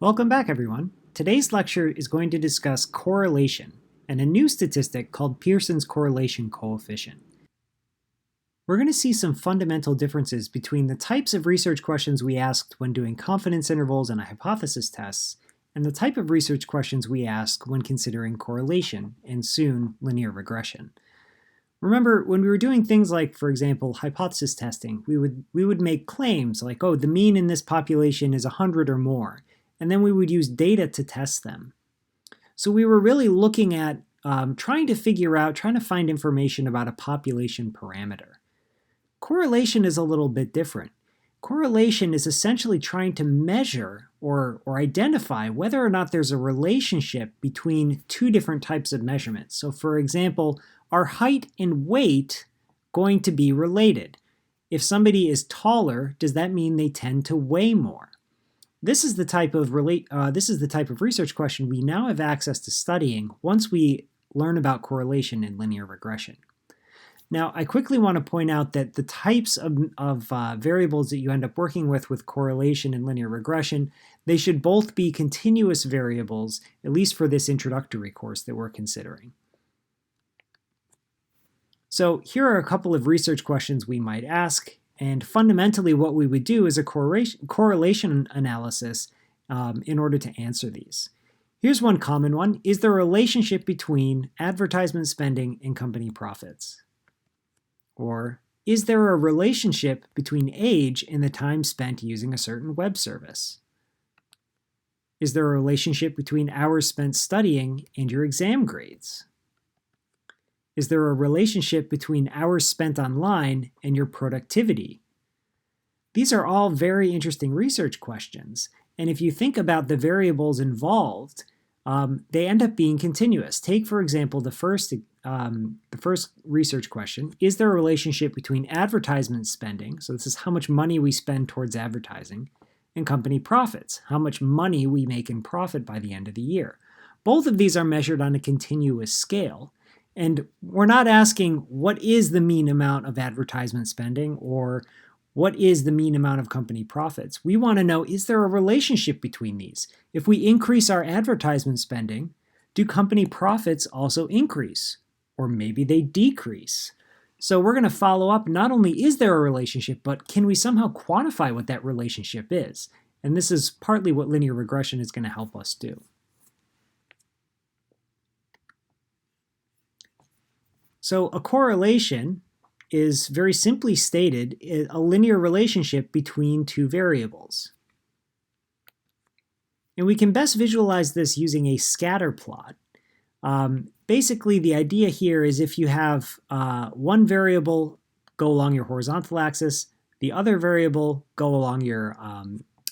Welcome back, everyone. Today's lecture is going to discuss correlation and a new statistic called Pearson's correlation coefficient. We're going to see some fundamental differences between the types of research questions we asked when doing confidence intervals and hypothesis tests and the type of research questions we ask when considering correlation and soon linear regression. Remember, when we were doing things like, for example, hypothesis testing, we would make claims like, oh, the mean in this population is 100 or more, and then we would use data to test them. So we were really looking at trying to find information about a population parameter. Correlation is a little bit different. Correlation is essentially trying to measure or identify whether or not there's a relationship between two different types of measurements. So for example, are height and weight going to be related? If somebody is taller, does that mean they tend to weigh more? This is the type of research question we now have access to studying once we learn about correlation in linear regression. Now, I quickly want to point out that the types of variables that you end up working with correlation and linear regression, they should both be continuous variables, at least for this introductory course that we're considering. So here are a couple of research questions we might ask, and fundamentally what we would do is a correlation analysis in order to answer these. Here's one common one. Is there a relationship between advertisement spending and company profits? Or, is there a relationship between age and the time spent using a certain web service? Is there a relationship between hours spent studying and your exam grades? Is there a relationship between hours spent online and your productivity? These are all very interesting research questions, and if you think about the variables involved, they end up being continuous. Take, for example, the first research question. Is there a relationship between advertisement spending, so this is how much money we spend towards advertising, and company profits, how much money we make in profit by the end of the year? Both of these are measured on a continuous scale, and we're not asking what is the mean amount of advertisement spending or what is the mean amount of company profits. We want to know, is there a relationship between these? If we increase our advertisement spending, do company profits also increase? Or maybe they decrease? So we're going to follow up, not only is there a relationship, but can we somehow quantify what that relationship is? And this is partly what linear regression is going to help us do. So a correlation is, very simply stated, a linear relationship between two variables. And we can best visualize this using a scatter plot. Basically, the idea here is if you have one variable go along your horizontal axis, the other variable go along your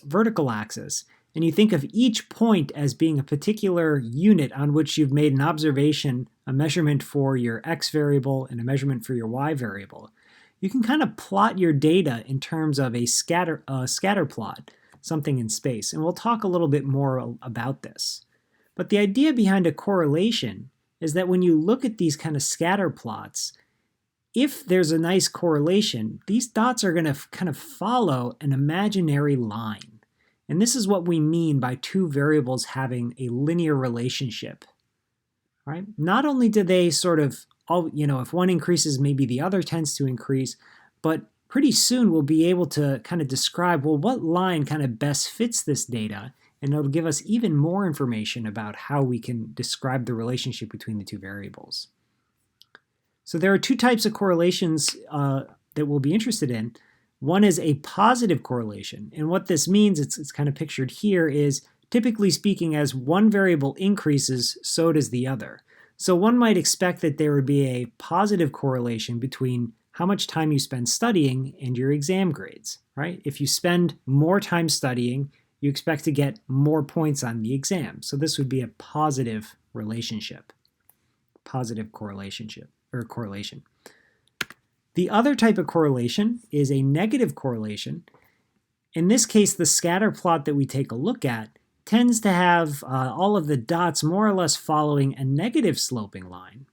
vertical axis, and you think of each point as being a particular unit on which you've made an observation, a measurement for your x variable and a measurement for your y variable, you can kind of plot your data in terms of a scatter plot, something in space. And we'll talk a little bit more about this. But the idea behind a correlation is that when you look at these kind of scatter plots, if there's a nice correlation, these dots are going to kind of follow an imaginary line. And this is what we mean by two variables having a linear relationship. Right? Not only do they sort of, if one increases, maybe the other tends to increase, but pretty soon we'll be able to kind of describe, well, what line kind of best fits this data, and it'll give us even more information about how we can describe the relationship between the two variables. So there are two types of correlations that we'll be interested in. One is a positive correlation, and what this means, it's kind of pictured here, is typically speaking, as one variable increases, so does the other. So one might expect that there would be a positive correlation between how much time you spend studying and your exam grades, right? If you spend more time studying, you expect to get more points on the exam. So this would be a positive relationship, positive correlation. The other type of correlation is a negative correlation. In this case, the scatter plot that we take a look at tends to have all of the dots more or less following a negative sloping line.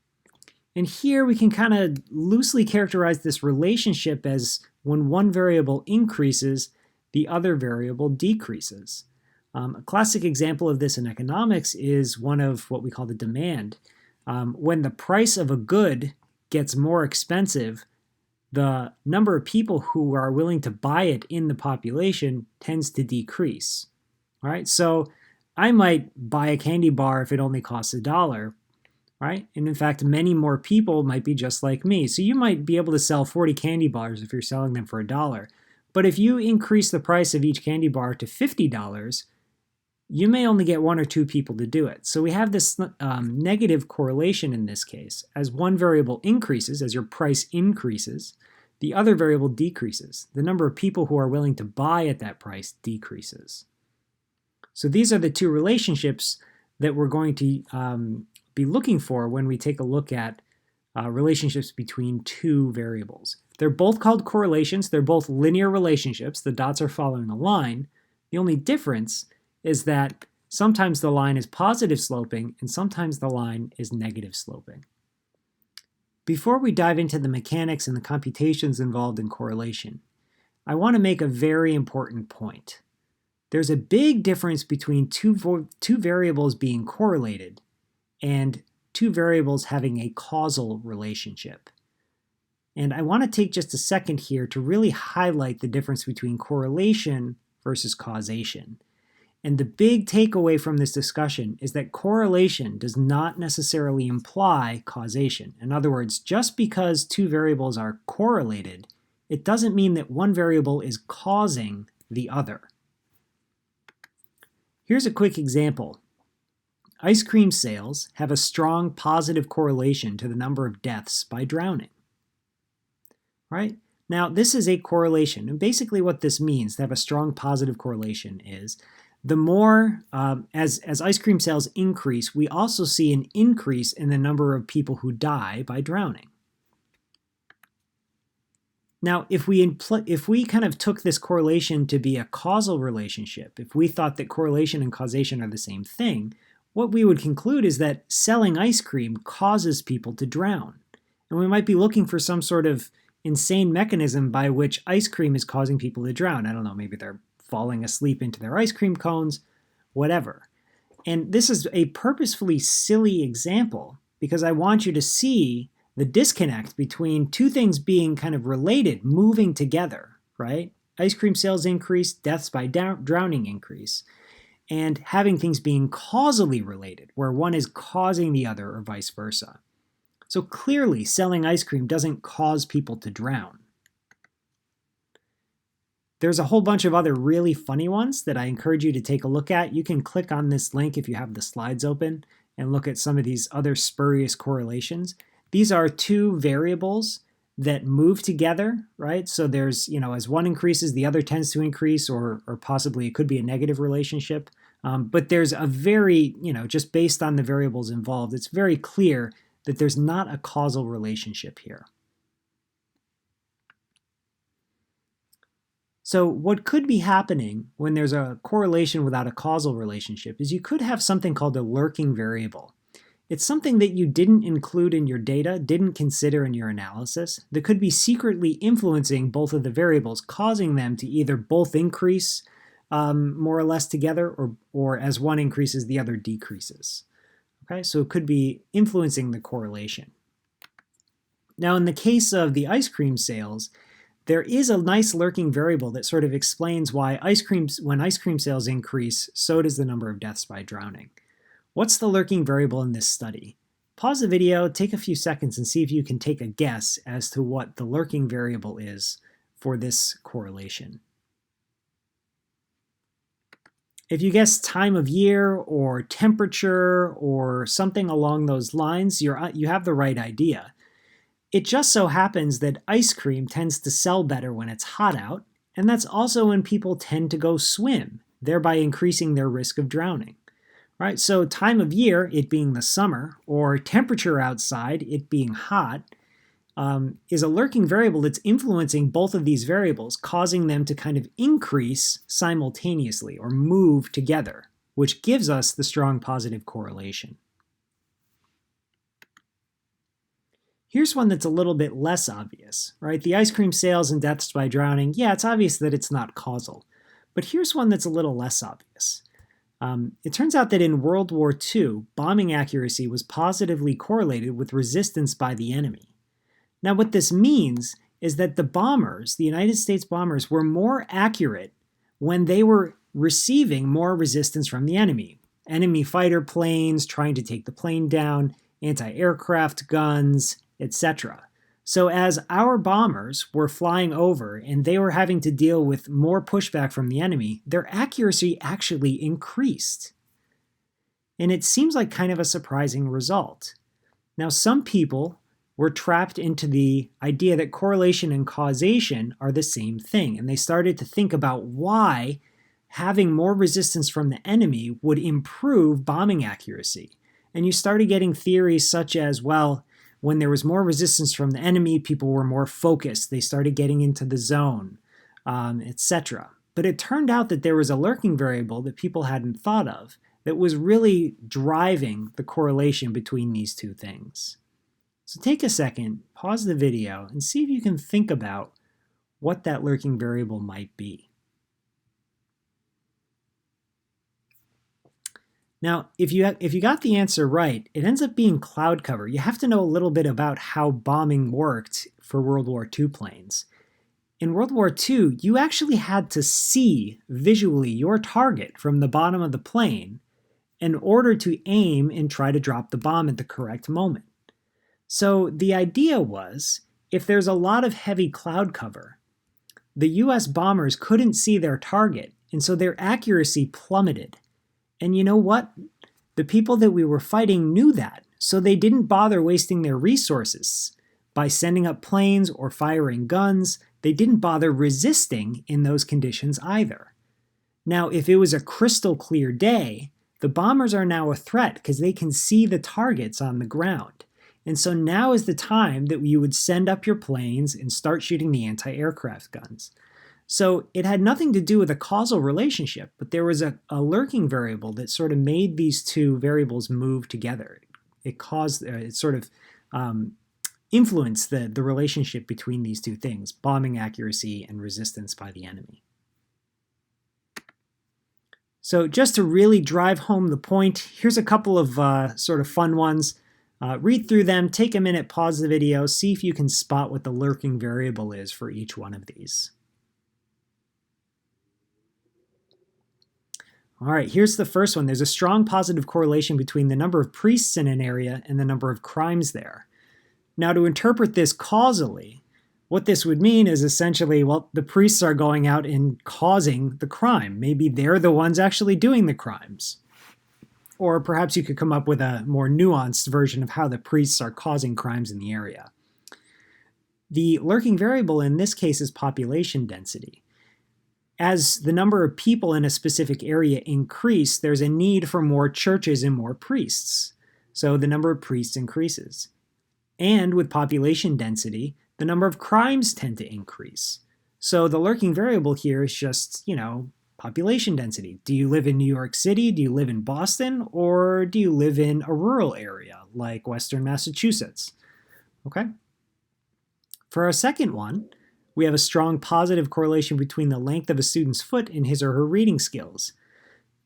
And here we can kind of loosely characterize this relationship as when one variable increases, the other variable decreases. A classic example of this in economics is one of what we call the demand. When the price of a good gets more expensive, the number of people who are willing to buy it in the population tends to decrease. All right, so I might buy a candy bar if it only costs $1, right? And in fact, many more people might be just like me. So you might be able to sell 40 candy bars if you're selling them for $1. But if you increase the price of each candy bar to $50, you may only get 1 or 2 people to do it. So we have this negative correlation in this case. As one variable increases, as your price increases, the other variable decreases. The number of people who are willing to buy at that price decreases. So these are the two relationships that we're going to be looking for when we take a look at relationships between two variables. They're both called correlations. They're both linear relationships. The dots are following a line. The only difference is that sometimes the line is positive sloping and sometimes the line is negative sloping. Before we dive into the mechanics and the computations involved in correlation, I want to make a very important point. There's a big difference between two variables being correlated and two variables having a causal relationship. And I want to take just a second here to really highlight the difference between correlation versus causation. And the big takeaway from this discussion is that correlation does not necessarily imply causation. In other words, just because two variables are correlated, it doesn't mean that one variable is causing the other. Here's a quick example. Ice cream sales have a strong positive correlation to the number of deaths by drowning. Right? Now, this is a correlation, and basically what this means to have a strong positive correlation is the more, as ice cream sales increase, we also see an increase in the number of people who die by drowning. Now, if we kind of took this correlation to be a causal relationship, if we thought that correlation and causation are the same thing, what we would conclude is that selling ice cream causes people to drown. And we might be looking for some sort of insane mechanism by which ice cream is causing people to drown. I don't know, maybe they're falling asleep into their ice cream cones, whatever. And this is a purposefully silly example because I want you to see the disconnect between two things being kind of related, moving together, right? Ice cream sales increase, deaths by drowning increase, and having things being causally related, where one is causing the other or vice versa. So clearly, selling ice cream doesn't cause people to drown. There's a whole bunch of other really funny ones that I encourage you to take a look at. You can click on this link if you have the slides open and look at some of these other spurious correlations. These are two variables that move together, right? So there's, as one increases, the other tends to increase, or possibly it could be a negative relationship. But there's a very, just based on the variables involved, it's very clear that there's not a causal relationship here. So what could be happening when there's a correlation without a causal relationship is you could have something called a lurking variable. It's something that you didn't include in your data, didn't consider in your analysis, that could be secretly influencing both of the variables, causing them to either both increase more or less together, or as one increases, the other decreases. Okay, so it could be influencing the correlation. Now, in the case of the ice cream sales, there is a nice lurking variable that sort of explains why when ice cream sales increase, so does the number of deaths by drowning. What's the lurking variable in this study? Pause the video, take a few seconds, and see if you can take a guess as to what the lurking variable is for this correlation. If you guess time of year or temperature or something along those lines, you have the right idea. It just so happens that ice cream tends to sell better when it's hot out, and that's also when people tend to go swim, thereby increasing their risk of drowning. Right? So time of year, it being the summer, or temperature outside, it being hot, is a lurking variable that's influencing both of these variables, causing them to kind of increase simultaneously or move together, which gives us the strong positive correlation. Here's one that's a little bit less obvious, right? The ice cream sales and deaths by drowning, yeah, it's obvious that it's not causal. But here's one that's a little less obvious. It turns out that in World War II, bombing accuracy was positively correlated with resistance by the enemy. Now, what this means is that the bombers, the United States bombers, were more accurate when they were receiving more resistance from the enemy. Enemy fighter planes trying to take the plane down, anti-aircraft guns, etc. So as our bombers were flying over and they were having to deal with more pushback from the enemy, their accuracy actually increased. And it seems like kind of a surprising result. Now, some people were trapped into the idea that correlation and causation are the same thing, and they started to think about why having more resistance from the enemy would improve bombing accuracy. And you started getting theories such as, well, when there was more resistance from the enemy, people were more focused. They started getting into the zone, etc. But it turned out that there was a lurking variable that people hadn't thought of that was really driving the correlation between these two things. So take a second, pause the video, and see if you can think about what that lurking variable might be. Now, if you got the answer right, it ends up being cloud cover. You have to know a little bit about how bombing worked for World War II planes. In World War II, you actually had to see visually your target from the bottom of the plane in order to aim and try to drop the bomb at the correct moment. So the idea was, if there's a lot of heavy cloud cover, the US bombers couldn't see their target, and so their accuracy plummeted. And you know what? The people that we were fighting knew that, so they didn't bother wasting their resources by sending up planes or firing guns. They didn't bother resisting in those conditions either. Now, if it was a crystal clear day, the bombers are now a threat because they can see the targets on the ground. And so now is the time that you would send up your planes and start shooting the anti-aircraft guns. So it had nothing to do with a causal relationship, but there was a lurking variable that sort of made these two variables move together. It caused, it sort of influenced the relationship between these two things, bombing accuracy and resistance by the enemy. So just to really drive home the point, here's a couple of sort of fun ones. Read through them, take a minute, pause the video, see if you can spot what the lurking variable is for each one of these. All right, here's the first one. There's a strong positive correlation between the number of priests in an area and the number of crimes there. Now, to interpret this causally, what this would mean is essentially, well, the priests are going out and causing the crime. Maybe they're the ones actually doing the crimes. Or perhaps you could come up with a more nuanced version of how the priests are causing crimes in the area. The lurking variable in this case is population density. As the number of people in a specific area increase, there's a need for more churches and more priests. So the number of priests increases. And with population density, the number of crimes tend to increase. So the lurking variable here is just, population density. Do you live in New York City? Do you live in Boston? Or do you live in a rural area like Western Massachusetts? Okay. For our second one, we have a strong positive correlation between the length of a student's foot and his or her reading skills.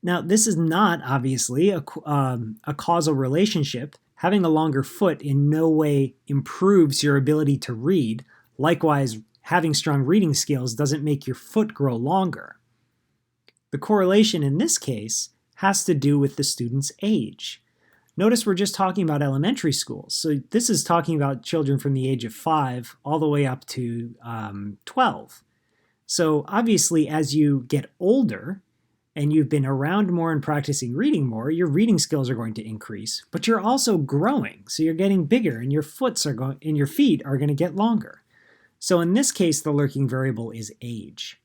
Now, this is not, obviously, a causal relationship. Having a longer foot in no way improves your ability to read. Likewise, having strong reading skills doesn't make your foot grow longer. The correlation in this case has to do with the student's age. Notice we're just talking about elementary schools. So this is talking about children from the age of 5 all the way up to 12. So obviously, as you get older and you've been around more and practicing reading more, your reading skills are going to increase, but you're also growing. So you're getting bigger and your feet are going to get longer. So in this case, the lurking variable is age.